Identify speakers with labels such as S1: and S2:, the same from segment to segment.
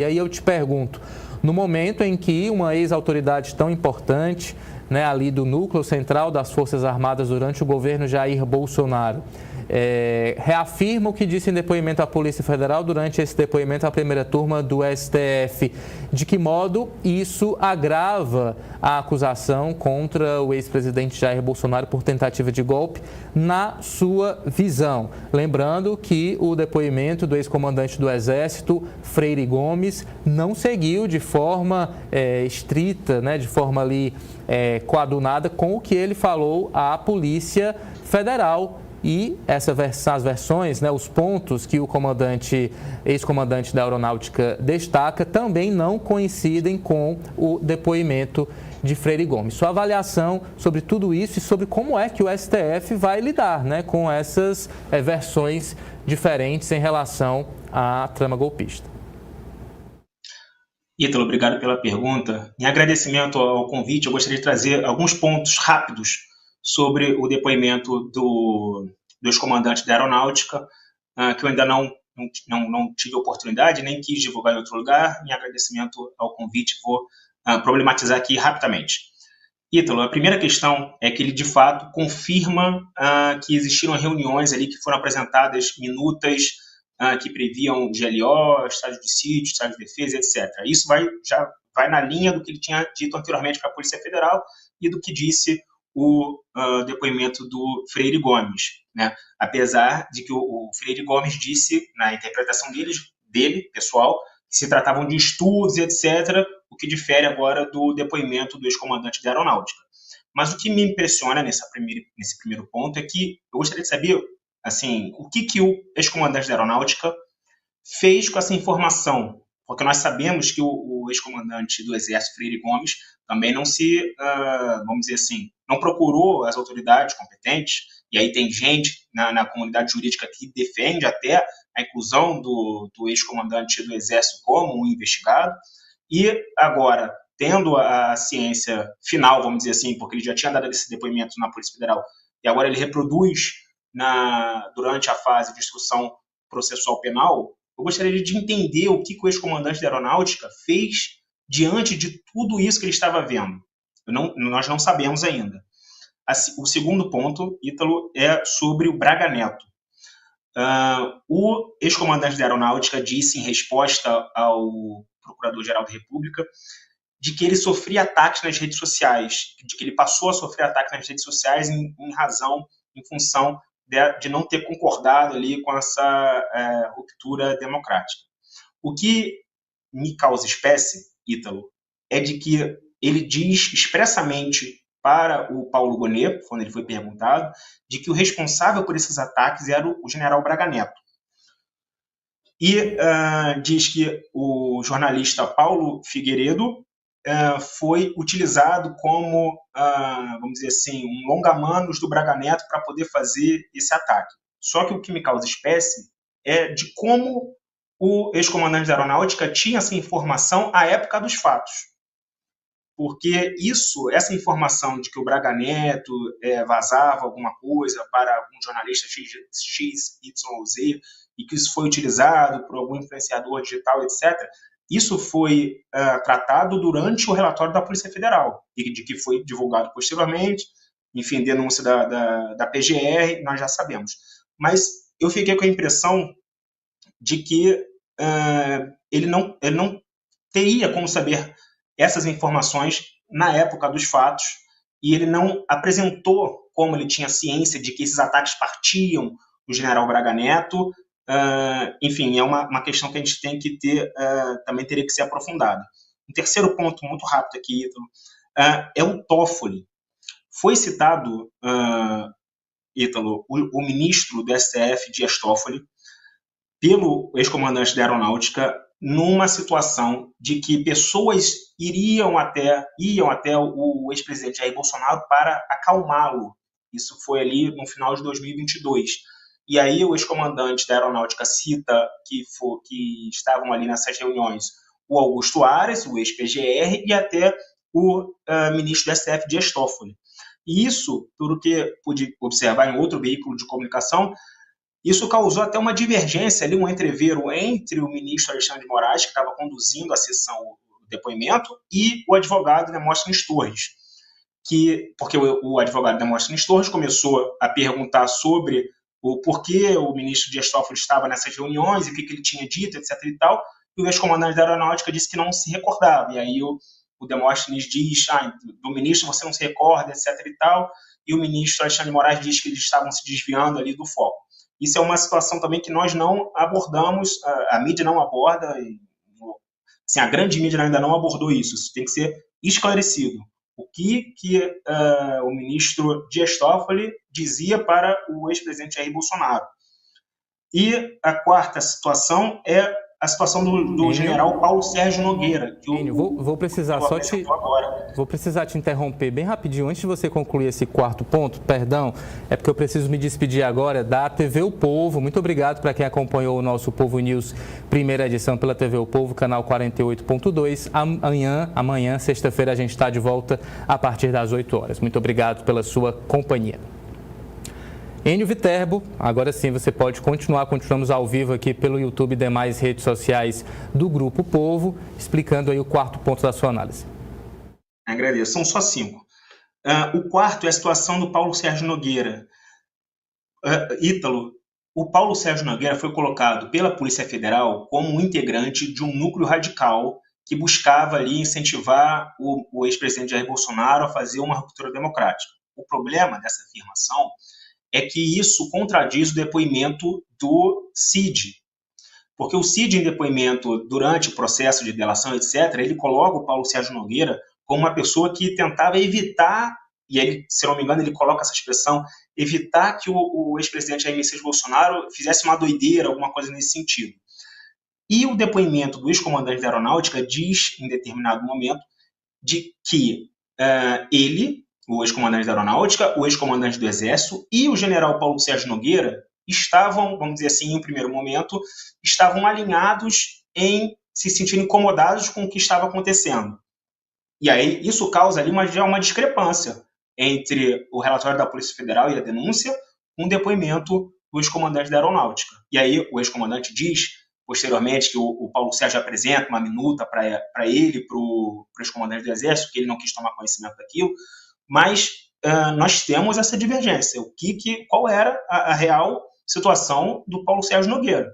S1: E aí eu te pergunto, no momento em que uma ex-autoridade tão importante, né, ali do núcleo central das Forças Armadas durante o governo Jair Bolsonaro, reafirma o que disse em depoimento à Polícia Federal durante esse depoimento à primeira turma do STF. De que modo isso agrava a acusação contra o ex-presidente Jair Bolsonaro por tentativa de golpe, na sua visão? Lembrando que o depoimento do ex-comandante do Exército, Freire Gomes, não seguiu de forma estrita, né, de forma ali coadunada com o que ele falou à Polícia Federal. E as versões, né, os pontos que o ex-comandante da Aeronáutica destaca também não coincidem com o depoimento de Freire Gomes. Sua avaliação sobre tudo isso e sobre como é que o STF vai lidar, né, com essas versões diferentes em relação à trama golpista.
S2: Ítalo, obrigado pela pergunta. Em agradecimento ao convite, eu gostaria de trazer alguns pontos rápidos sobre o depoimento do ex-comandante da Aeronáutica, que eu ainda não tive oportunidade, nem quis divulgar em outro lugar. Em agradecimento ao convite, vou problematizar aqui rapidamente. Ítalo, a primeira questão é que ele, de fato, confirma que existiram reuniões ali que foram apresentadas minutas que previam GLO, estágio de sítio, estágio de defesa, etc. Isso já vai na linha do que ele tinha dito anteriormente para a Polícia Federal e do que disse o depoimento do Freire Gomes, né? Apesar de que o Freire Gomes disse, na interpretação dele, pessoal, que se tratavam de estudos, etc., o que difere agora do depoimento do ex-comandante da Aeronáutica. Mas o que me impressiona nesse primeiro ponto é que eu gostaria de saber assim, o que o ex-comandante da Aeronáutica fez com essa informação, porque nós sabemos que o ex-comandante do Exército, Freire Gomes, também não vamos dizer assim, não procurou as autoridades competentes, e aí tem gente na comunidade jurídica que defende até a inclusão do ex-comandante do Exército como um investigado, e agora, tendo a ciência final, vamos dizer assim, porque ele já tinha dado esse depoimento na Polícia Federal, e agora ele reproduz durante a fase de instrução processual penal, eu gostaria de entender o que o ex-comandante da Aeronáutica fez diante de tudo isso que ele estava vendo. Nós não sabemos ainda. O segundo ponto, Ítalo, é sobre o Braga Neto. O ex-comandante da Aeronáutica disse, em resposta ao Procurador-Geral da República, de que ele sofria ataques nas redes sociais, de que ele passou a sofrer ataques nas redes sociais em função de não ter concordado ali com essa ruptura democrática. O que me causa espécie, Ítalo, é de que ele diz expressamente para o Paulo Gonet, quando ele foi perguntado, de que o responsável por esses ataques era o general Braga Neto. E diz que o jornalista Paulo Figueiredo foi utilizado como, vamos dizer assim, um longa-manos do Braga Neto para poder fazer esse ataque. Só que o que me causa espécie é de como o ex-comandante da Aeronáutica tinha essa informação à época dos fatos. Porque essa informação de que o Braga Neto vazava alguma coisa para algum jornalista X, Y ou Z, e que isso foi utilizado por algum influenciador digital, etc., isso foi tratado durante o relatório da Polícia Federal, e de que foi divulgado posteriormente, enfim, denúncia da PGR, nós já sabemos. Mas eu fiquei com a impressão de que ele não teria como saber essas informações na época dos fatos, e ele não apresentou como ele tinha ciência de que esses ataques partiam do general Braga Neto. Enfim, é uma questão que a gente tem que ter, também teria que ser aprofundada. Um terceiro ponto muito rápido aqui, Ítalo, é o Toffoli. Foi citado, Ítalo, o ministro do STF, Dias Toffoli, pelo ex-comandante da Aeronáutica, numa situação de que pessoas iam até o ex-presidente Jair Bolsonaro para acalmá-lo. Isso foi ali no final de 2022. E aí o ex-comandante da Aeronáutica cita que estavam ali nessas reuniões o Augusto Aras, o ex-PGR, e até o ministro do STF, Dias Toffoli. E isso, pelo que pude observar em outro veículo de comunicação, Isso causou até uma divergência ali, um entreveiro entre o ministro Alexandre de Moraes, que estava conduzindo a sessão, o depoimento, e o advogado Demóstenes Torres. Porque o advogado Demóstenes Torres começou a perguntar sobre o porquê o ministro Dias Toffoli estava nessas reuniões e o que ele tinha dito, etc. e tal, e o ex-comandante da Aeronáutica disse que não se recordava. E aí o Demóstenes diz, do ministro você não se recorda, etc. e tal, e o ministro Alexandre de Moraes diz que eles estavam se desviando ali do foco. Isso é uma situação também que nós não abordamos, a mídia não aborda, assim, a grande mídia ainda não abordou isso. Isso tem que ser esclarecido. O que o ministro Dias Toffoli dizia para o ex-presidente Jair Bolsonaro. E a quarta situação é a situação do general Paulo Sérgio Nogueira. Que
S1: vou precisar te interromper bem rapidinho. Antes de você concluir esse quarto ponto, perdão, é porque eu preciso me despedir agora da TV O Povo. Muito obrigado para quem acompanhou o nosso Povo News, primeira edição pela TV O Povo, canal 48.2. Amanhã, sexta-feira, a gente está de volta a partir das 8 horas. Muito obrigado pela sua companhia. Enio Viterbo, agora sim você pode continuamos ao vivo aqui pelo YouTube e demais redes sociais do Grupo Povo, explicando aí o quarto ponto da sua análise.
S2: Agradeço, são só 5. O quarto é a situação do Paulo Sérgio Nogueira. Ítalo, o Paulo Sérgio Nogueira foi colocado pela Polícia Federal como um integrante de um núcleo radical que buscava ali incentivar o ex-presidente Jair Bolsonaro a fazer uma ruptura democrática. O problema dessa afirmação é que isso contradiz o depoimento do Cid. Porque o Cid, em depoimento durante o processo de delação, etc., ele coloca o Paulo Sérgio Nogueira como uma pessoa que tentava evitar, e ele, se não me engano, ele coloca essa expressão, evitar que o ex-presidente Jair Messias Bolsonaro fizesse uma doideira, alguma coisa nesse sentido. E o depoimento do ex-comandante da Aeronáutica diz, em determinado momento, de que ele, o ex-comandante da Aeronáutica, o ex-comandante do Exército e o general Paulo Sérgio Nogueira estavam, vamos dizer assim, em um primeiro momento, estavam alinhados em se sentir incomodados com o que estava acontecendo. E aí isso causa ali já uma discrepância entre o relatório da Polícia Federal e a denúncia com o depoimento do ex-comandante da Aeronáutica. E aí o ex-comandante diz, posteriormente, que o Paulo Sérgio apresenta uma minuta para ele, para o ex-comandante do Exército, que ele não quis tomar conhecimento daquilo, mas nós temos essa divergência. Qual era a real situação do Paulo Sérgio Nogueira?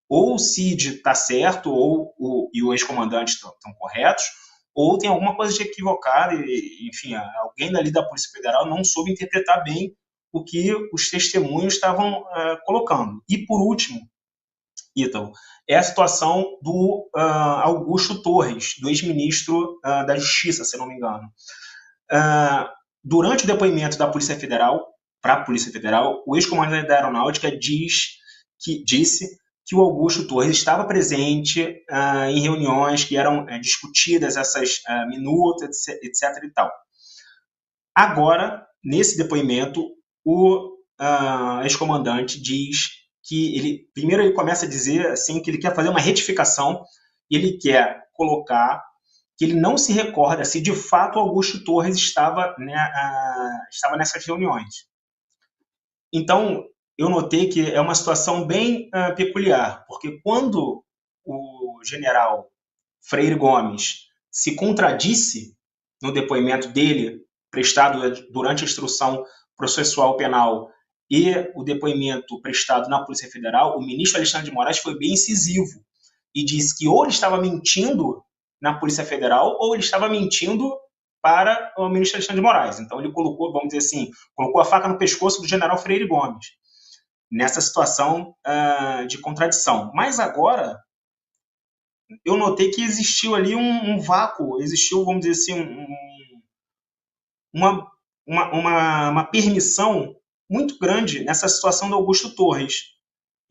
S2: Ou o Cid está certo, e o ex-comandante estão corretos, ou tem alguma coisa de equivocada, enfim, alguém dali da Polícia Federal não soube interpretar bem o que os testemunhos estavam colocando. E, por último, Ítalo, é a situação do Augusto Torres, do ex-ministro da Justiça, se não me engano. Durante o depoimento da Polícia Federal, para a Polícia Federal, o ex-comandante da Aeronáutica disse que o Augusto Torres estava presente em reuniões que eram discutidas essas minutas, etc. e tal. Agora, nesse depoimento, o ex-comandante diz que primeiro ele começa a dizer assim, que ele quer fazer uma retificação e ele quer colocar que ele não se recorda se de fato Augusto Torres estava nessas reuniões. Então, eu notei que é uma situação bem peculiar, porque quando o general Freire Gomes se contradisse no depoimento dele, prestado durante a instrução processual penal, e o depoimento prestado na Polícia Federal, o ministro Alexandre de Moraes foi bem incisivo e disse que ou ele estava mentindo na Polícia Federal ou ele estava mentindo para o ministro Alexandre de Moraes. Então ele colocou, vamos dizer assim, colocou a faca no pescoço do general Freire Gomes nessa situação de contradição. Mas agora eu notei que existiu ali um vácuo, existiu, vamos dizer assim, uma permissão muito grande nessa situação do Augusto Torres.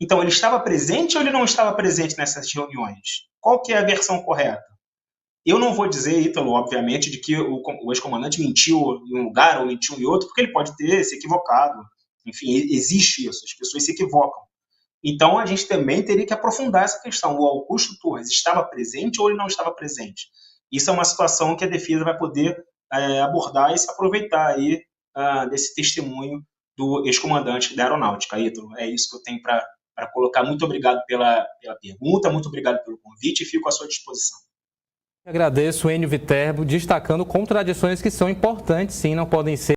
S2: Então, ele estava presente ou ele não estava presente nessas reuniões? Qual que é a versão correta? Eu não vou dizer, Ítalo, obviamente, de que o ex-comandante mentiu em um lugar ou mentiu em outro, porque ele pode ter se equivocado. Enfim, existe isso, as pessoas se equivocam. Então, a gente também teria que aprofundar essa questão. O Augusto Torres estava presente ou ele não estava presente? Isso é uma situação que a defesa vai poder abordar e se aproveitar aí desse testemunho do ex-comandante da Aeronáutica. Ítalo, é isso que eu tenho para colocar. Muito obrigado pela pergunta, muito obrigado pelo convite e fico à sua disposição.
S1: Agradeço o Enio Viterbo, destacando contradições que são importantes, sim, não podem ser